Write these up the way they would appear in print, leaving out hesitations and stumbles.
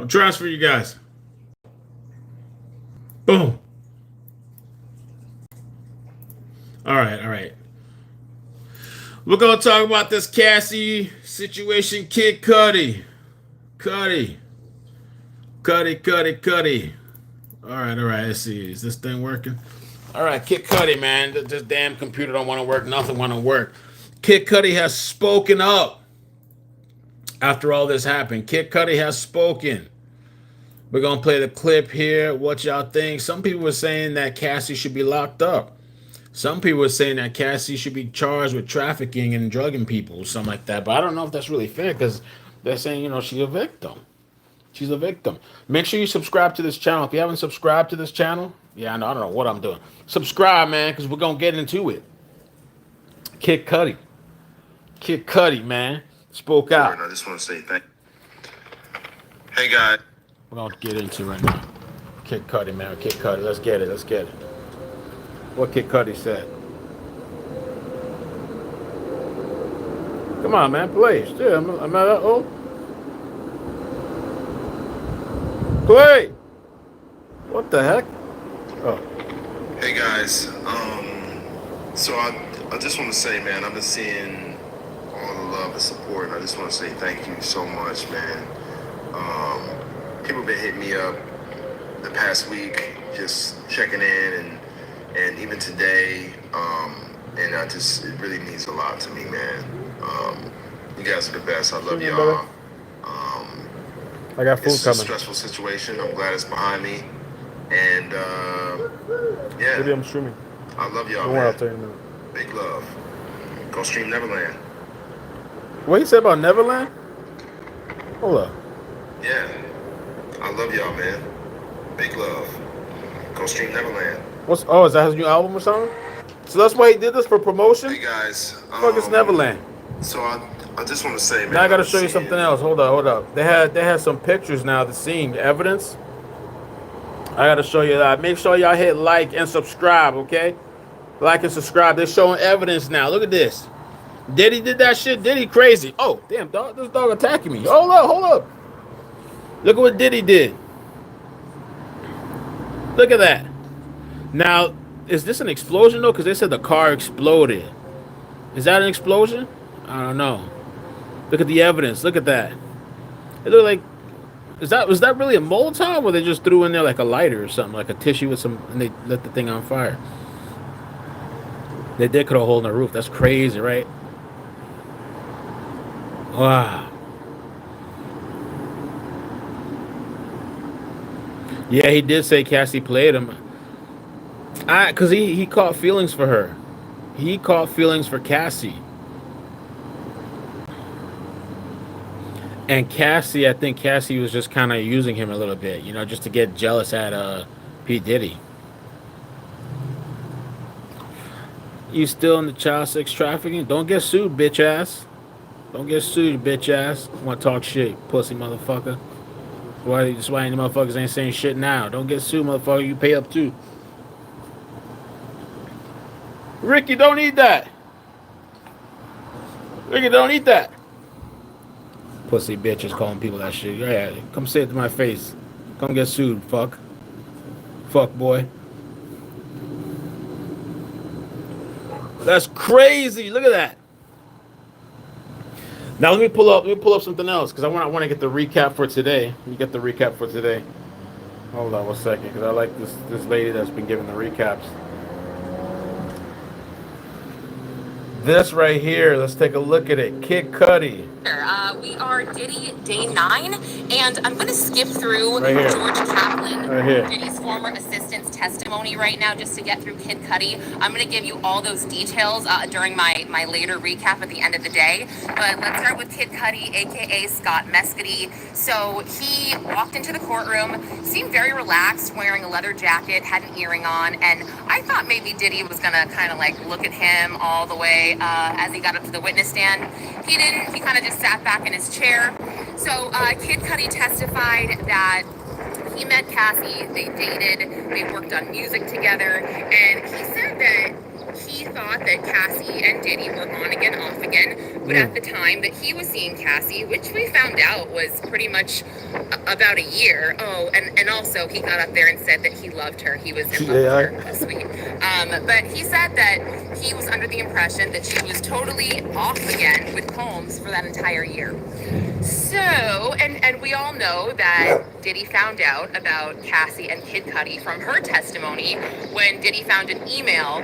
I'm transferring you guys. Boom. All right, all right. We're gonna talk about this Cassie situation. Kid Cudi, Cudi, Cudi. All right. Let's see. Is this thing working? All right, Kid Cudi, man. This damn computer don't want to work. Nothing want to work. Kid Cudi has spoken up after all this happened. Kid Cudi has spoken. We're gonna play the clip here. What y'all think? Some people were saying that Cassie should be locked up. Some people were saying that Cassie should be charged with trafficking and drugging people, something like that. But I don't know if that's really fair because they're saying, she's a victim. She's a victim. Make sure you subscribe to this channel. If you haven't subscribed to this channel, yeah, I don't know what I'm doing. Subscribe, man, because we're going to get into it. Kid Cudi. Kid Cudi, man, spoke out. I just want to say thank you. Hey, guys. We're going to get into it right now. Kid Cudi, man. Kid Cudi. Let's get it. Let's get it. What Kid Cudi said. Come on, man. Play. Still, I'm not that old. Play. What the heck? Oh. Hey guys. So I just want to say, man, I've been seeing all the love and support, and I just want to say thank you so much, man. People have been hitting me up the past week, just checking in, and even today, and it really means a lot to me, man. You guys are the best. I love y'all. I got food it's coming. A stressful situation. I'm glad it's behind me. And yeah. Maybe I'm streaming. I love y'all, man. I'll tell you in a minute. Big love. Go stream Neverland. What you said about Neverland? Hold up. Yeah. I love y'all, man. Big love. Go stream Neverland. Is that his new album or something? So that's why he did this for promotion? Hey guys. Fuck is Neverland. So I just want to say, man. Now I gotta show you something else. Hold up. They had some pictures now, the scene, evidence. I gotta show you that. Make sure y'all hit like and subscribe, okay? Like and subscribe. They're showing evidence now. Look at this. Diddy did that shit. Diddy crazy. Oh, damn, dog. This dog attacking me. Hold up. Look at what Diddy did. Look at that. Now, is this an explosion though? Because they said the car exploded. Is that an explosion? I don't know. Look at the evidence. Look at that. It looked like, was that really a Molotov, or they just threw in there like a lighter or something, like a tissue with some, and they lit the thing on fire? They did cut a hole in the roof. That's crazy, right? Wow. Yeah, he did say Cassie played him. Cause he caught feelings for her. He caught feelings for Cassie. And Cassie, I think Cassie was just kind of using him a little bit, just to get jealous at P. Diddy. You still in the child sex trafficking? Don't get sued, bitch ass. Don't get sued, bitch ass. Want to talk shit, pussy motherfucker. That's why any motherfuckers ain't saying shit now. Don't get sued, motherfucker. You pay up too. Ricky, don't eat that. Ricky, don't eat that. Pussy bitches calling people that shit. Yeah, come say it to my face. Come get sued, fuck. Fuck, boy. That's crazy. Look at that. Now let me pull up something else, because I want to get the recap for today. Let me get the recap for today. Hold on 1 second, because I like this lady that's been giving the recaps. This right here, let's take a look at it. Kid Cudi. We are Diddy Day 9, and I'm going to skip through right George Kaplan, right Diddy's former assistant's testimony right now, just to get through Kid Cudi. I'm going to give you all those details during my later recap at the end of the day. But let's start with Kid Cudi, aka Scott Mescudi. So he walked into the courtroom, seemed very relaxed, wearing a leather jacket, had an earring on, and I thought maybe Diddy was going to kind of like look at him all the way as he got up to the witness stand. He didn't. He kind of just sat back in his chair. So Kid Cudi testified that he met Cassie, they dated, they worked on music together, and he said that he thought that Cassie and Diddy were on again, off again, but at the time that he was seeing Cassie, which we found out was pretty much about a year. Oh, and also he got up there and said that he loved her. He was in love with her. How sweet. But he said that he was under the impression that she was totally off again with Combs for that entire year. So, and we all know that Diddy found out about Cassie and Kid Cudi from her testimony when Diddy found an email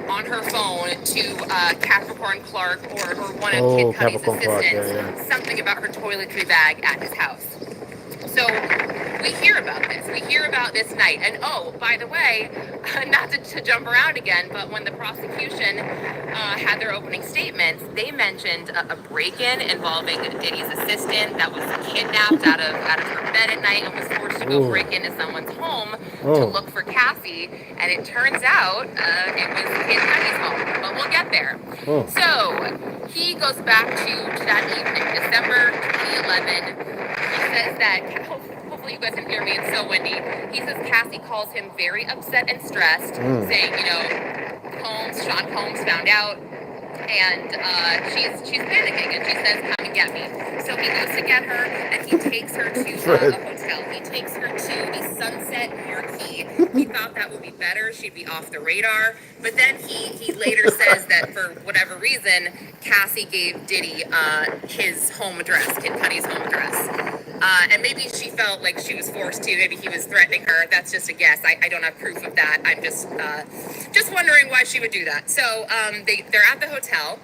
on her phone to Capricorn Clark or one of Kid Cudi's assistants, something about her toiletry bag at his house. So we hear about this. We hear about this night. And oh, by the way, not to jump around again, but when the prosecution had their opening statements, they mentioned a break-in involving Diddy's assistant that was kidnapped out of her bed at night and was forced to go break into someone's home to look for Cassie. And it turns out it was Kid Cudi's home. But we'll get there. So he goes back to that evening, December 2011. He says that, hopefully you guys can hear me, it's so windy. He says Cassie calls him very upset and stressed, saying, you know, Sean Combs found out, and she's panicking, and she says, come and get me. So he goes to get her, and he takes her to a hotel. He takes her to the Sunset Marquee. He thought that would be better. She'd be off the radar. But then he later says that for whatever reason, Cassie gave Diddy his home address, Kid Cudi's home address. And maybe she felt like she was forced to. Maybe he was threatening her. That's just a guess. I don't have proof of that. I'm just wondering why she would do that. So they're at the hotel,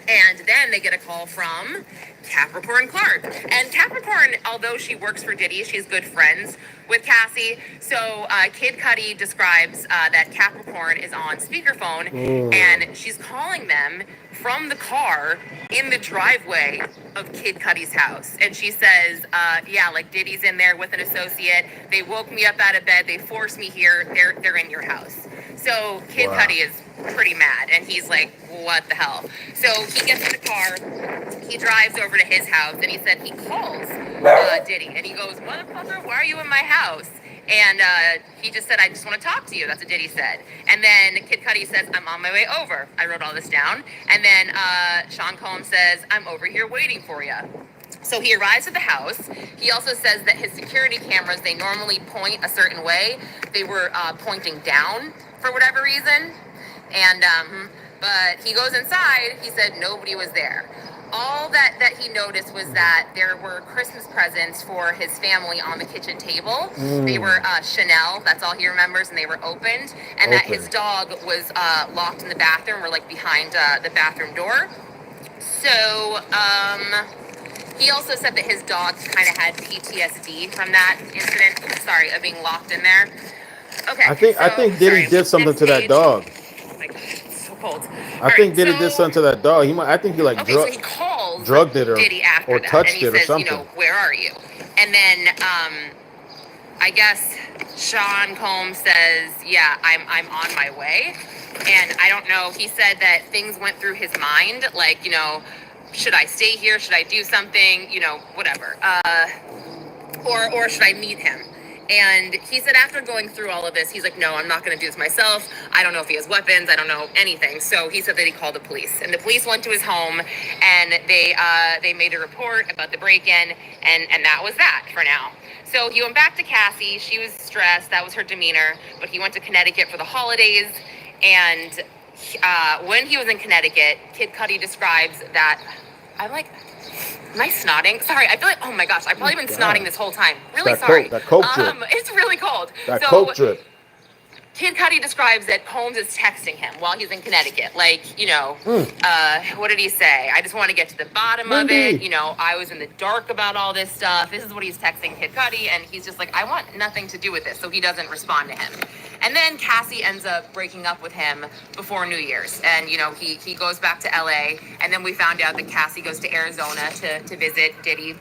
and then they get a call from Capricorn Clark. And Capricorn, although she works for Diddy, she's good friends with Cassie. So Kid Cudi describes that Capricorn is on speakerphone, and she's calling them from the car in the driveway of Kid Cudi's house. And she says, yeah, like Diddy's in there with an associate. They woke me up out of bed. They forced me here. They're in your house. So Kid Cudi is pretty mad, and he's like, what the hell? So he gets in the car, he drives over to his house, and he said he calls Diddy, and he goes, motherfucker, why are you in my house? And he just said, I just want to talk to you. That's what Diddy said. And then Kid Cudi says, I'm on my way over. I wrote all this down. And then Sean Combs says, I'm over here waiting for you. So he arrives at the house. He also says that his security cameras, they normally point a certain way. They were pointing down for whatever reason. And, but he goes inside. He said nobody was there. All that he noticed was that there were Christmas presents for his family on the kitchen table. They were Chanel, that's all he remembers, and they were opened. And that his dog was locked in the bathroom, or like behind the bathroom door. So, he also said that his dog kind of had PTSD from that incident. Sorry, of being locked in there. Okay. I think Diddy did something to that dog. Oh my God, it's so cold. I think Diddy did something to that dog. I think he like so he calls drugged it Diddy after or that, touched and he it or says, something. you know, where are you? And then I guess Sean Combs says, yeah, I'm on my way. And I don't know, he said that things went through his mind, like, you know, should I stay here? Should I do something? You know, whatever. Or should I meet him? And he said after going through all of this, he's like, no, I'm not going to do this myself. I don't know if he has weapons. I don't know anything. So he said that he called the police. And the police went to his home, and they made a report about the break-in, and that was that for now. So he went back to Cassie. She was stressed. That was her demeanor. But he went to Connecticut for the holidays. And when he was in Connecticut, Kid Cudi describes that, I'm like, am I snotting? Sorry, I feel like, oh my gosh, I've probably been snotting this whole time. Really sorry. That coke drip. It's really cold. That coke drip. Kid Cudi describes that Combs is texting him while he's in Connecticut. Like, you know, what did he say? I just want to get to the bottom of it. You know, I was in the dark about all this stuff. This is what he's texting Kid Cudi. And he's just like, I want nothing to do with this. So he doesn't respond to him. And then Cassie ends up breaking up with him before New Year's. And, you know, he goes back to LA. And then we found out that Cassie goes to Arizona to visit Diddy.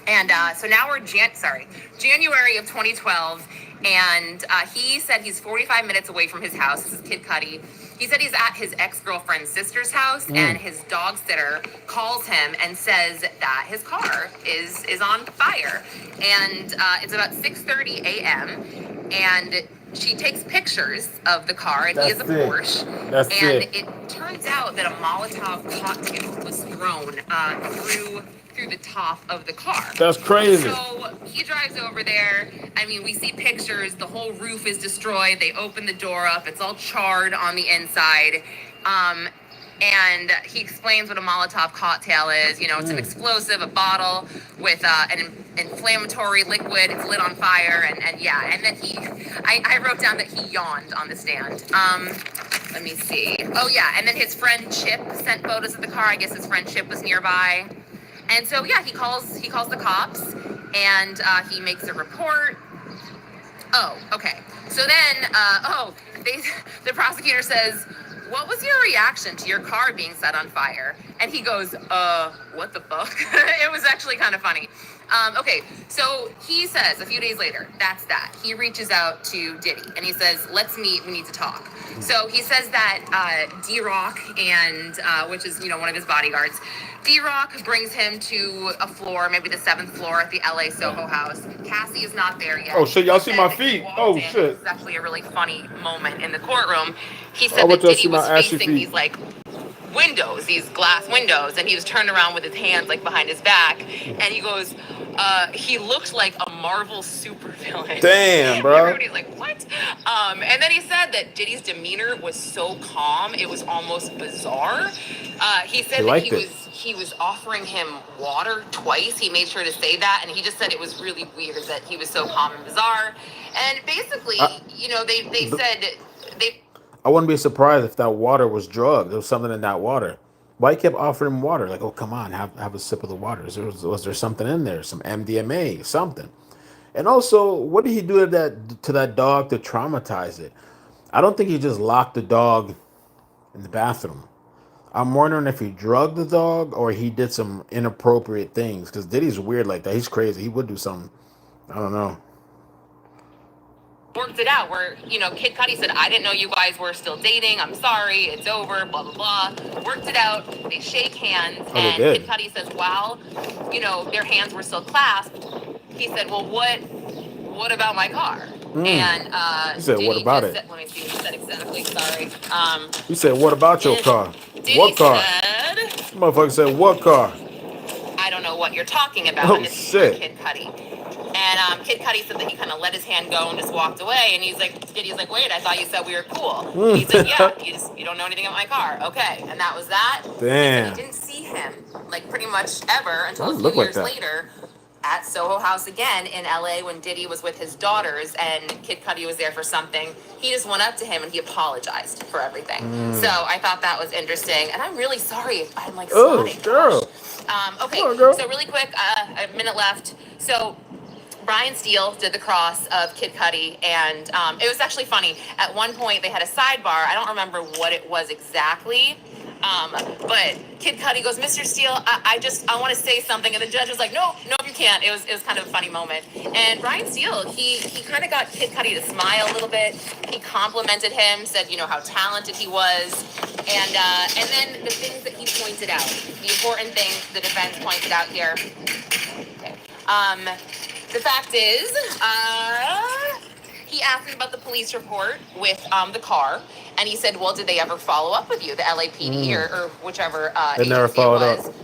And so now we're January of 2012. And he said he's 45 minutes away from his house. This is Kid Cudi. He said he's at his ex-girlfriend's sister's house, and his dog sitter calls him and says that his car is on fire. And it's about 6:30 a.m. And she takes pictures of the car, and he is a Porsche. And it turns out that a Molotov cocktail was thrown through the top of the car. That's crazy. So he drives over there. I mean, we see pictures. The whole roof is destroyed. They open the door up. It's all charred on the inside. And he explains what a Molotov cocktail is. You know, it's an explosive, a bottle with an inflammatory liquid. It's lit on fire, and yeah. And then I wrote down that he yawned on the stand. Let me see. Oh yeah, and then his friend Chip sent photos of the car. I guess his friend Chip was nearby. And so yeah, he calls the cops, and he makes a report. Oh, okay. So then, the prosecutor says, "What was your reaction to your car being set on fire?" And he goes, what the fuck? It was actually kind of funny. Okay, so he says a few days later, that's that. He reaches out to Diddy and he says, "Let's meet, we need to talk." So he says that D-Rock and, which is, you know, one of his bodyguards, D-Rock brings him to a floor, maybe the 7th floor at the LA Soho House. Cassie is not there yet. Oh shit, y'all see my feet. Oh shit. This is actually a really funny moment in the courtroom. He said that Diddy was facing these like windows, these glass windows, and he was turned around with his hands like behind his back, and he goes, he looked like a Marvel supervillain. Damn, bro. Everybody's like, what? And then he said that Diddy's demeanor was so calm, it was almost bizarre. He said that he was offering him water twice. He made sure to say that, and he just said it was really weird that he was so calm and bizarre. And basically, you know, they said they. I wouldn't be surprised if that water was drugged. There was something in that water. Why he kept offering him water? Like, oh, come on, have a sip of the water. Was there something in there? Some MDMA, something. And also, what did he do to that dog to traumatize it? I don't think he just locked the dog in the bathroom. I'm wondering if he drugged the dog or he did some inappropriate things. Because Diddy's weird like that. He's crazy. He would do something. I don't know. Worked it out where, you know, Kid Cudi said, "I didn't know you guys were still dating. I'm sorry. It's over, blah, blah, blah." Worked it out. They shake hands. And Kid Cudi says, "Wow, you know, their hands were still clasped." He said, "Well, what about my car?" And he said, "What about it?" Let me see what he said exactly. Sorry. He said, "What about your car?" Diddy What car? Said, Motherfucker said, "What car?" "I don't know what you're talking about." Oh, and this shit. is Kid Cudi. And Kid Cudi said that he kind of let his hand go and just walked away. And he's like, Diddy's like, "Wait, I thought you said we were cool." He said, "Yeah, you don't know anything about my car." Okay, and that was that. Damn. He didn't see him like pretty much ever until a few years later at Soho House again in LA when Diddy was with his daughters and Kid Cudi was there for something. He just went up to him and he apologized for everything. So I thought that was interesting. And I'm really sorry if I'm like snotting. Girl. Okay, so really quick, a minute left. So Brian Steele did the cross of Kid Cudi, and it was actually funny. At one point, they had a sidebar. I don't remember what it was exactly, but Kid Cudi goes, "Mr. Steele, I want to say something," and the judge was like, "No, you can't." It was kind of a funny moment. And Brian Steele, he kind of got Kid Cudi to smile a little bit. He complimented him, said, you know, how talented he was, and then the things that he pointed out, the important things the defense pointed out here. Okay. The fact is, he asked him about the police report with the car, and he said, "Well, did they ever follow up with you, the LAPD or whichever they never followed up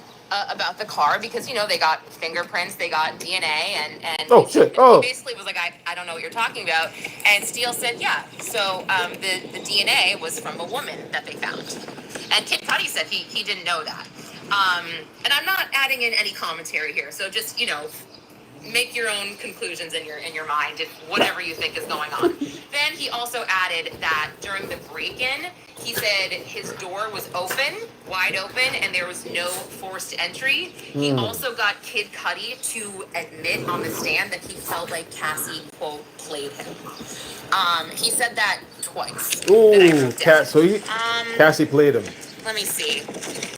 about the car? Because you know they got fingerprints, they got DNA, and he basically was like, I don't know what you're talking about." And Steele said, "Yeah, so the DNA was from a woman that they found," and Kid Cudi said he didn't know that. And I'm not adding in any commentary here, so just, you know, make your own conclusions in your mind if whatever you think is going on. Then he also added that during the break-in, he said his door was open, wide open, and there was no forced entry. He also got Kid Cudi to admit on the stand that he felt like Cassie, quote, played him. He said that twice. Ooh, Cassie played him. Let me see.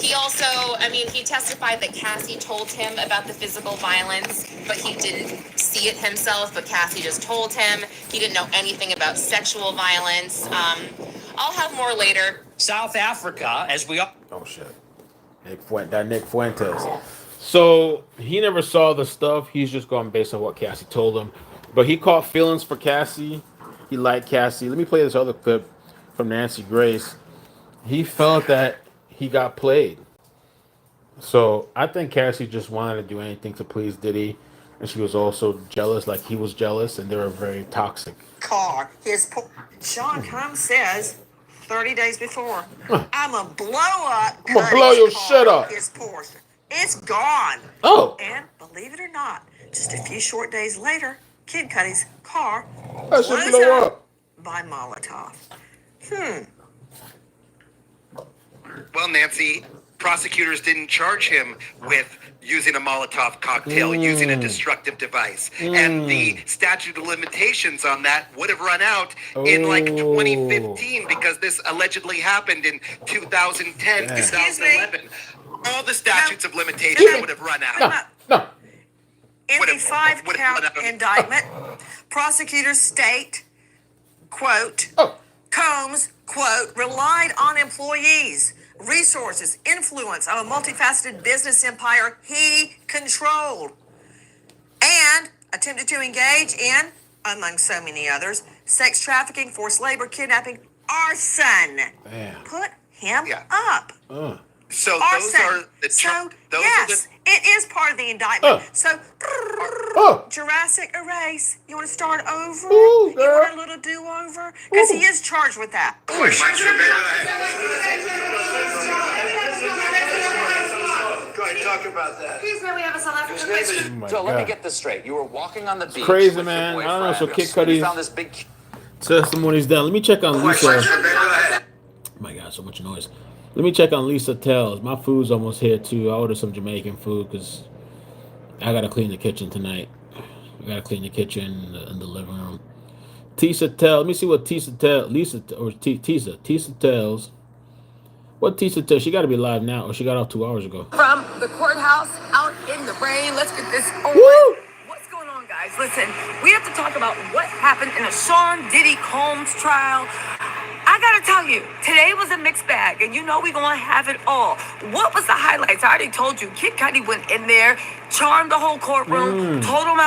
He also, he testified that Cassie told him about the physical violence, but he didn't see it himself, but Cassie just told him. He didn't know anything about sexual violence. I'll have more later. South Africa, as we all... Oh, shit. Nick Fuentes. So, he never saw the stuff. He's just going based on what Cassie told him. But he caught feelings for Cassie. He liked Cassie. Let me play this other clip from Nancy Grace. He felt that he got played. So I think Cassie just wanted to do anything to please Diddy, and she was also jealous, like he was jealous, and they were very toxic. Car, Sean Combs says 30 days before, I'm a blow up. I'm gonna blow your shit up. His Porsche. It's gone. Oh, And believe it or not, just a few short days later, Kid Cudi's car that should blows blow up up. by Molotov. Well, Nancy, prosecutors didn't charge him with using a Molotov cocktail, using a destructive device. And the statute of limitations on that would have run out in like 2015 because this allegedly happened in 2010, 2011. All the statutes of limitations would have run out. No. In the 5-count indictment, prosecutors state, quote, Combs, quote, relied on employees, resources, influence of a multifaceted business empire he controlled, and attempted to engage in, among so many others, sex trafficking, forced labor, kidnapping, arson. Damn. Put him up. So Arson. those are the Yes, it is part of the indictment. So, Jurassic erase. You want to start over? Ooh, You girl. want a little do-over? Because he is charged with that. Go ahead, talk about that. Excuse me, we have a South African patient. Oh my So let me God. get this straight. You were walking on the beach. crazy, with man. Your I don't know, so boyfriend. Kid Cudi's- You found this big. Testimony's done. Let me check on Lisa. Go ahead. Oh my God, so much noise. Let me check on Lisa Tells. My food's almost here too. I ordered some Jamaican food because I gotta clean the kitchen tonight. I gotta clean the kitchen in the living room. Tisa Tells. Let me see what Tisa Tells. Tisa Tells. What Tisa Tells? She got to be live now, or she got off 2 hours ago. From the courthouse out in the rain. Let's get this on. Woo! What's going on, guys? Listen, we have to talk about what happened in the Sean Diddy Combs trial. I gotta tell you, today was a mixed bag, and you know we're gonna have it all. What was the highlights? I already told you. Kid Cudi went in there, charmed the whole courtroom, told him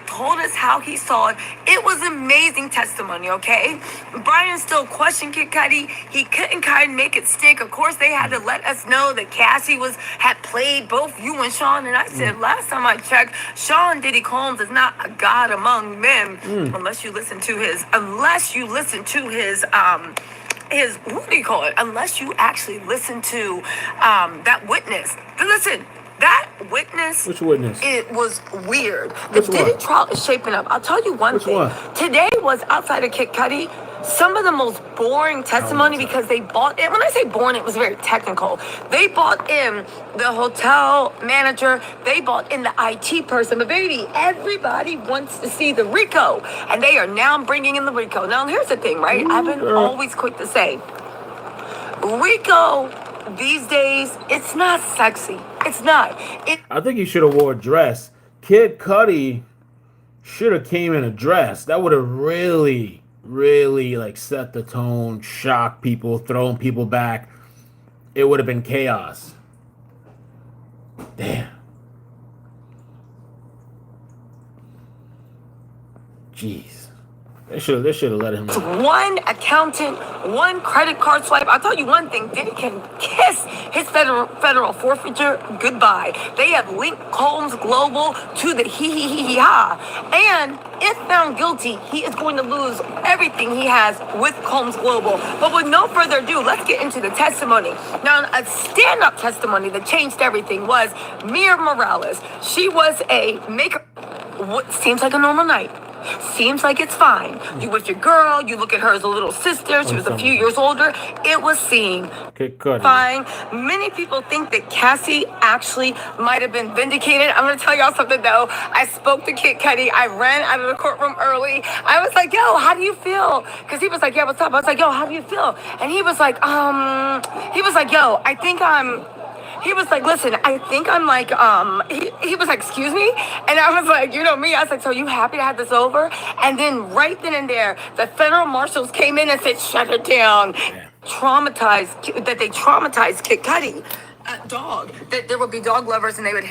told us how he saw it. It was amazing testimony, okay? Brian still questioned Kid Cudi. He couldn't kind of make it stick. Of course, they had to let us know that Cassie had played both you and Sean, and I said last time I checked, Sean Diddy Combs is not a god among men unless you listen to his what do you call it? Unless you actually listen to that witness. But listen, that witness. Which witness? It was weird. Which The Diddy one? trial is shaping up. I'll tell you one Which thing. one? Today was outside of Kid Cudi. Some of the most boring testimony because they bought in. When I say boring, it was very technical. They bought in the hotel manager. They bought in the IT person. But baby, everybody wants to see the RICO. And they are now bringing in the RICO. Now, here's the thing, right? I've been always quick to say, RICO these days, it's not sexy. It's not. I think he should have wore a dress. Kid Cudi should have came in a dress. That would have really like set the tone, shocked people, thrown people back. It would have been chaos. Damn. Jeez. They should have let him in. One accountant, one credit card swipe. I'll tell you one thing, Diddy can kiss his federal forfeiture goodbye. They have linked Combs Global to the ha. And if found guilty, he is going to lose everything he has with Combs Global. But with no further ado, let's get into the testimony. Now, a stand-up testimony that changed everything was Mia Morales. She was a maker. What seems like a normal night. Seems like it's fine. You with your girl, you look at her as a little sister, she was a few years older. It was seen. Fine. Many people think that Cassie actually might have been vindicated. I'm gonna tell y'all something though. I spoke to Kid Cudi. I ran out of the courtroom early. I was like, yo, how do you feel? Because he was like, yeah, what's up? I was like, yo, how do you feel? And he was like, yo, I think he was like, listen, I think I'm like, he was like, excuse me? And I was like, you know me. I was like, so you happy to have this over? And then right then and there, the federal marshals came in and said, shut it down. Traumatized Kid Cudi. Dog. That there would be dog lovers and they would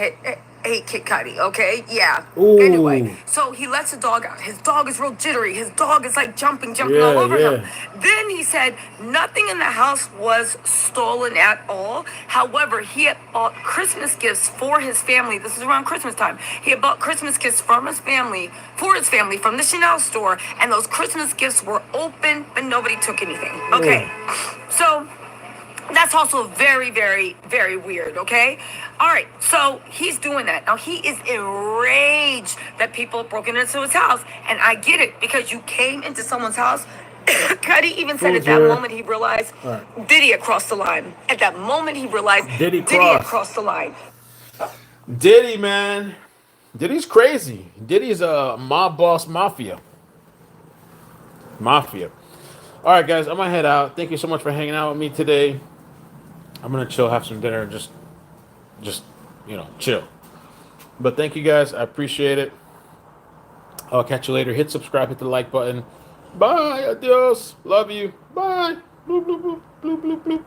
hate Kid Cudi, okay? Yeah. Ooh. Anyway, so he lets the dog out. His dog is real jittery. His dog is like jumping all over him. Then he said nothing in the house was stolen at all. However, he had bought Christmas gifts for his family. This is around Christmas time. He had bought Christmas gifts from his family, for his family, from the Chanel store, and those Christmas gifts were open, but nobody took anything. Okay. So that's also very, very, very weird, okay? All right, so he's doing that. Now, he is enraged that people have broken into his house, and I get it, because you came into someone's house. Cudi even said at that moment he realized Diddy had crossed the line. At that moment he realized Diddy had crossed the line. Diddy, man. Diddy's crazy. Diddy's a mob boss mafia. All right, guys, I'm going to head out. Thank you so much for hanging out with me today. I'm going to chill, have some dinner, and just, chill. But thank you, guys. I appreciate it. I'll catch you later. Hit subscribe, hit the like button. Bye. Adios. Love you. Bye. Bloop, bloop, bloop, bloop, bloop, bloop.